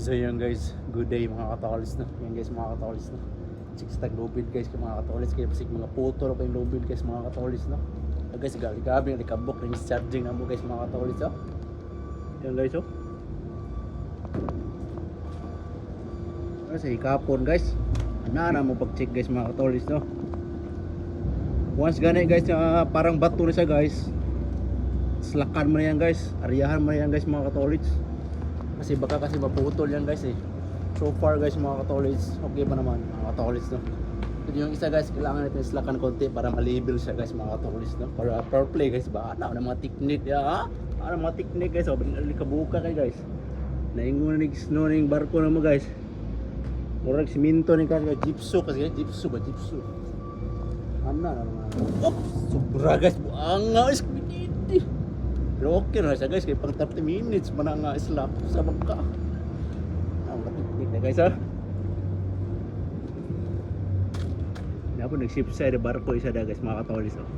So yun guys, good day mga katolis na. Yan guys mga katolis na. Siksitag lubid guys kay mga katolis. Kaya pasig mga puto na pa yung lubid guys mga katolis na. So guys, gabi nga likabok rin charging na mo guys mga katolis oh. Yan guys oh. Sa ikapon guys. Ana mo pag-check guys mga katolis no. Once gani guys parang bato na siya guys. Slakan mo na yan guys. Aryahan mo na yan guys mga katolis. Kasi baka kasi maputol yan guys eh. So far guys mga katolits, okay pa naman mga katolits no. Pero yung isa guys, kailangan natin slakan konti para malibel siya guys mga katolits no. Para power play guys ba? Ano mga technique ya? Ano mga technique guys? Sobrang likabuka kay guys. Naingon na snow na yung barko na mo guys. Murag siminto ni guys, gypso kasi gypso ba? Gypso. Ano na mga. Oh, sobra guys. Buanga is kumikiti. Pero okay na siya guys, kaya pang 30 minutes pa na nga slap sa bangka. Ang matiknik na guys ha. Hindi po nag-ship side barko isa na guys mga katolis oh.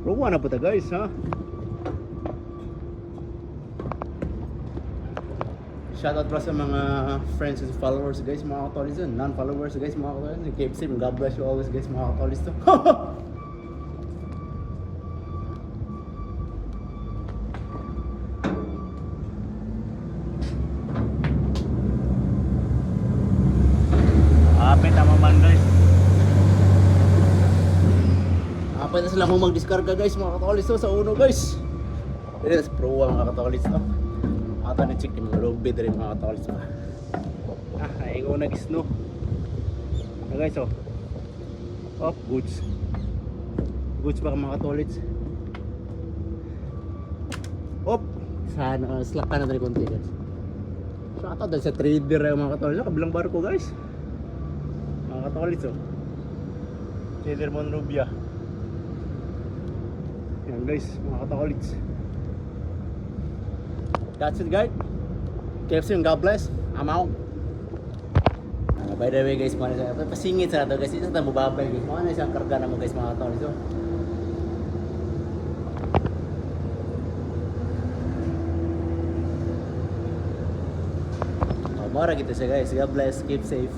Ruwa na po ta guys ha. Shoutout pala sa mga friends and followers guys mga katolis oh. Non-followers guys mga katolis. Keep safe and God bless you always guys mga katolis to. Apit ang man guys. Apit na sila kung mag-discarga guys mga katolis to, sa uno guys. This is pro mga katolis to. Ata na check yung mga lobby rin mga katolis to. Ay ko nag-snow. Na guys oh. Oh, goods. Goods pa mga katolis. Op, sana slack ka na rin konti guys. So ata dahil sa trader yung mga katolis. Kabilang barko guys. Mga katolis oh. Trader Monrovia. Yan guys, mga katolis. That's it guys. KFC and God bless. I'm out. By the way guys, pasingit sa ito guys. Ito na mababay guys. Mga na isang karga na mo guys mga katolis oh. Mara kita siya guys. God bless. Keep safe.